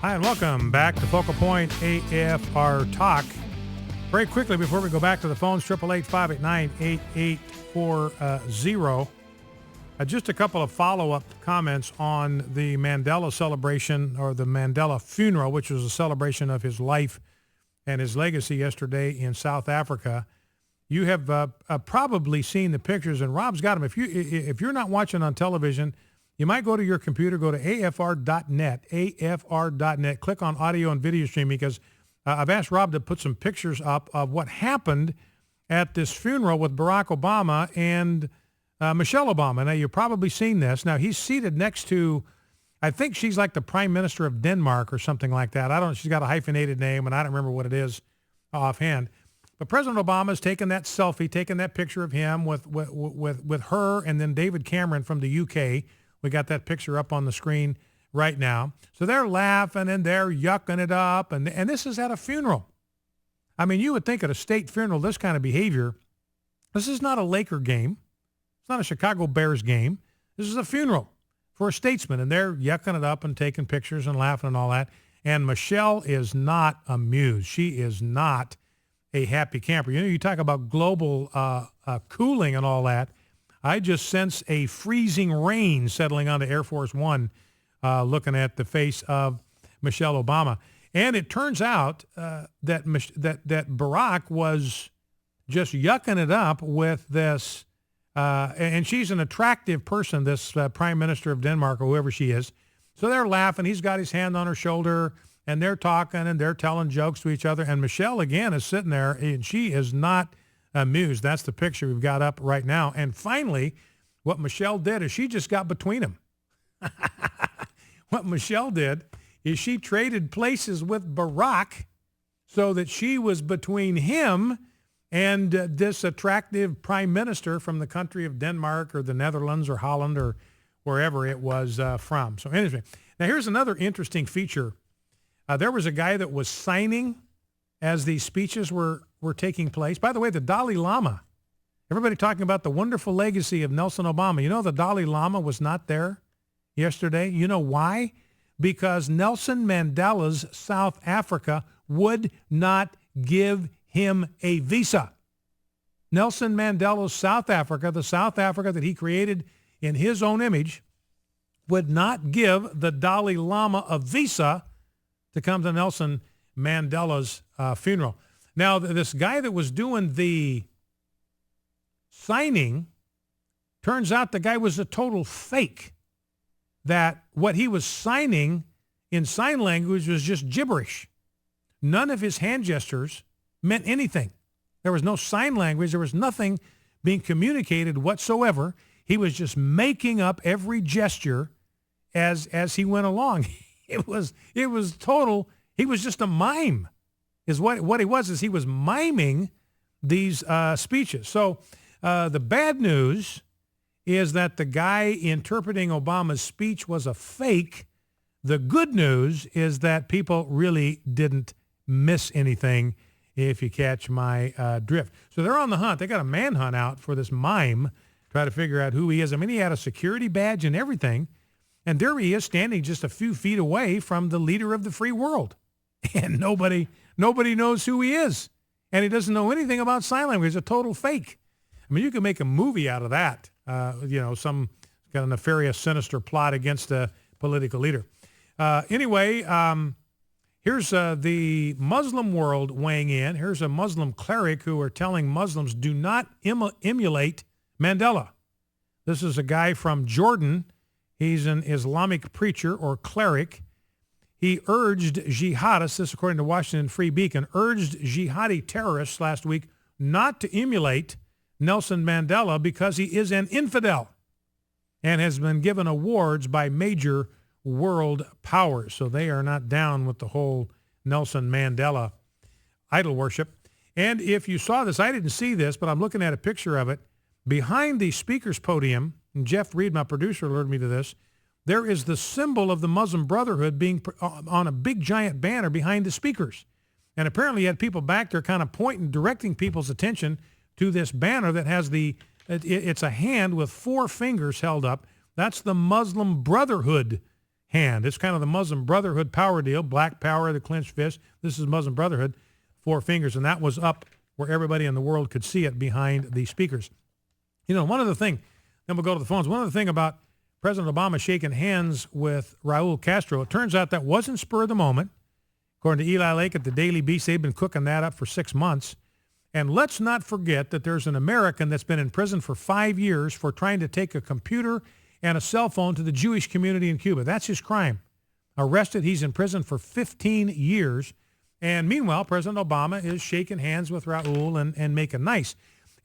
Hi, and welcome back to Focal Point AFR Talk. Very quickly, before we go back to the phones, 888-589-8840. Just a couple of follow-up comments on the Mandela celebration, or the Mandela funeral, which was a celebration of his life and his legacy yesterday in South Africa. You have probably seen the pictures, and Rob's got them. If you're not watching on television, you might go to your computer, go to afr.net, click on audio and video streaming, because I've asked Rob to put some pictures up of what happened at this funeral with Barack Obama and Michelle Obama. Now, you've probably seen this. Now, he's seated next to, I think she's like the Prime Minister of Denmark or something like that. I don't know. She's got a hyphenated name, and I don't remember what it is offhand. But President Obama's taken that selfie, taken that picture of him with her, and then David Cameron from the UK. We got that picture up on the screen right now. So they're laughing and they're yucking it up, and this is at a funeral. I mean, you would think at a state funeral, this kind of behavior, this is not a Laker game. It's not a Chicago Bears game. This is a funeral for a statesman, and they're yucking it up and taking pictures and laughing and all that. And Michelle is not amused. She is not a happy camper. You know, you talk about global cooling and all that. I just sense a freezing rain settling onto Air Force One, looking at the face of Michelle Obama. And it turns out that Barack was just yucking it up with this, and she's an attractive person, this Prime Minister of Denmark, or whoever she is. So they're laughing. He's got his hand on her shoulder, and they're talking, and they're telling jokes to each other. And Michelle, again, is sitting there, and she is not amused. That's the picture we've got up right now. And finally, what Michelle did is she just got between them. What Michelle did is she traded places with Barack so that she was between him and this attractive prime minister from the country of Denmark or the Netherlands or Holland or wherever it was from. So anyway, now here's another interesting feature. There was a guy that was signing as these speeches were taking place. By the way, the Dalai Lama, everybody talking about the wonderful legacy of Nelson Obama. You know, the Dalai Lama was not there yesterday. You know why? Because Nelson Mandela's South Africa would not give him a visa. Nelson Mandela's South Africa, the South Africa that he created in his own image, would not give the Dalai Lama a visa to come to Nelson Mandela's funeral. Now, this guy that was doing the signing, turns out the guy was a total fake. That what he was signing in sign language was just gibberish. None of his hand gestures meant anything. There was no sign language. There was nothing being communicated whatsoever. He was just making up every gesture as he went along. It was total. He was just a mime. Is what he was, is he was miming these speeches. So the bad news is that the guy interpreting Obama's speech was a fake. The good news is that people really didn't miss anything, if you catch my drift. So they're on the hunt. They got a manhunt out for this mime, try to figure out who he is. I mean, he had a security badge and everything. And there he is standing just a few feet away from the leader of the free world. And nobody knows who he is. And he doesn't know anything about sign language. He's a total fake. I mean, you can make a movie out of that. Some got a nefarious, sinister plot against a political leader. Anyway, here's the Muslim world weighing in. Here's a Muslim cleric who are telling Muslims, do not emulate Mandela. This is a guy from Jordan. He's an Islamic preacher or cleric. He urged jihadists, this according to Washington Free Beacon, urged jihadi terrorists last week not to emulate Nelson Mandela because he is an infidel and has been given awards by major world powers. So they are not down with the whole Nelson Mandela idol worship. And if you saw this, I didn't see this, but I'm looking at a picture of it. Behind the speaker's podium, and Jeff Reed, my producer, alerted me to this, there is the symbol of the Muslim Brotherhood being on a big giant banner behind the speakers. And apparently you had people back there kind of pointing, directing people's attention to this banner that has it's a hand with four fingers held up. That's the Muslim Brotherhood hand. It's kind of the Muslim Brotherhood power deal, black power, the clenched fist. This is Muslim Brotherhood, 4 fingers, and that was up where everybody in the world could see it behind the speakers. You know, one other thing, then we'll go to the phones. One other thing about President Obama shaking hands with Raul Castro, it turns out that wasn't spur of the moment. According to Eli Lake at the Daily Beast, they've been cooking that up for 6 months. And let's not forget that there's an American that's been in prison for 5 years for trying to take a computer and a cell phone to the Jewish community in Cuba. That's his crime. Arrested, he's in prison for 15 years. And meanwhile, President Obama is shaking hands with Raul and making nice.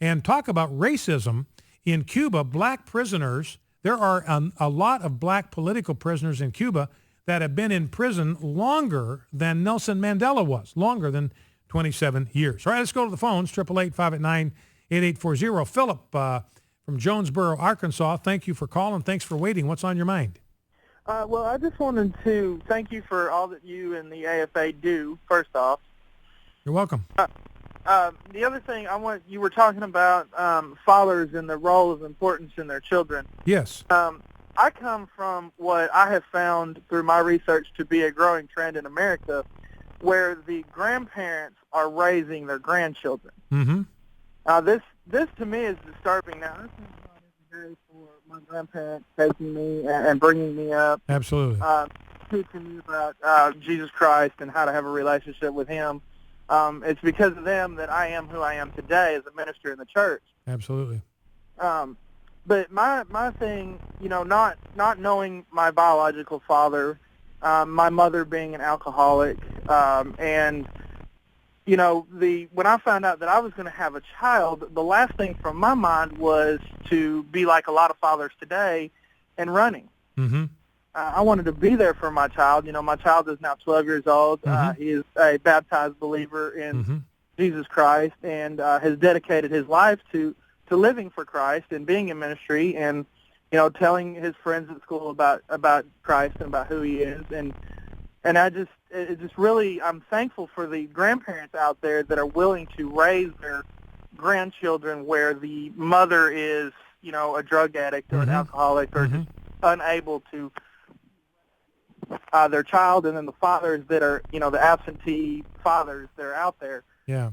And talk about racism. In Cuba, black prisoners, there are a lot of black political prisoners in Cuba that have been in prison longer than Nelson Mandela was, longer than 27 years. All right, let's go to the phones, 888-589-8840. Philip from Jonesboro, Arkansas, thank you for calling. Thanks for waiting. What's on your mind? Well, I just wanted to thank you for all that you and the AFA do, first off. You're welcome. The other thing, you were talking about fathers and the role of importance in their children. Yes. I come from what I have found through my research to be a growing trend in America, where the grandparents are raising their grandchildren. Mm-hmm. This to me is disturbing. Now, this is not every day for my grandparents taking me and bringing me up. Absolutely. Teaching me about Jesus Christ and how to have a relationship with him. It's because of them that I am who I am today as a minister in the church. Absolutely. But my thing, not knowing my biological father, my mother being an alcoholic, and when I found out that I was going to have a child, the last thing from my mind was to be like a lot of fathers today and running. Mm-hmm. I wanted to be there for my child. My child is now 12 years old. Mm-hmm. He is a baptized believer in Mm-hmm. Jesus Christ and has dedicated his life to living for Christ and being in ministry and, telling his friends at school about Christ and about who he is. And it just really, I'm thankful for the grandparents out there that are willing to raise their grandchildren where the mother is, a drug addict or Mm-hmm. an alcoholic or Mm-hmm. just unable to their child, and then the fathers that are, the absentee fathers that are out there. Yeah.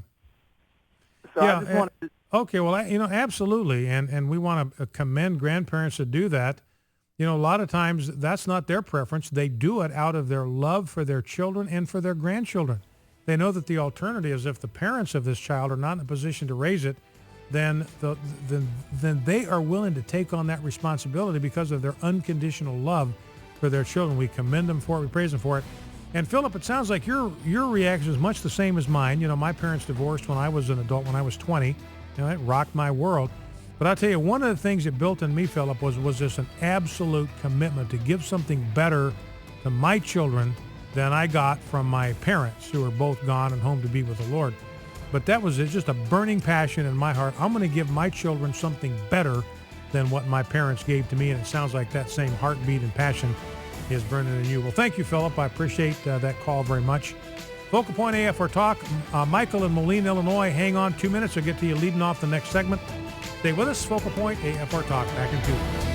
So Yeah, I just wanted to... Okay, well, absolutely, and we want to commend grandparents that do that. A lot of times that's not their preference. They do it out of their love for their children and for their grandchildren. They know that the alternative is if the parents of this child are not in a position to raise it, then they are willing to take on that responsibility because of their unconditional love for their children. We commend them for it. We praise them for it. And Philip, it sounds like your reaction is much the same as mine. My parents divorced when I was an adult, when I was 20. It rocked my world. But I'll tell you, one of the things that built in me, Philip, was just an absolute commitment to give something better to my children than I got from my parents, who are both gone and home to be with the Lord. But that was just a burning passion in my heart. I'm going to give my children something better than what my parents gave to me, and it sounds like that same heartbeat and passion is burning in you. Well, thank you, Philip. I appreciate that call very much. Focal Point AFR Talk, Michael in Moline, Illinois. Hang on 2 minutes. I'll get to you leading off the next segment. Stay with us. Focal Point AFR Talk. Back in 2.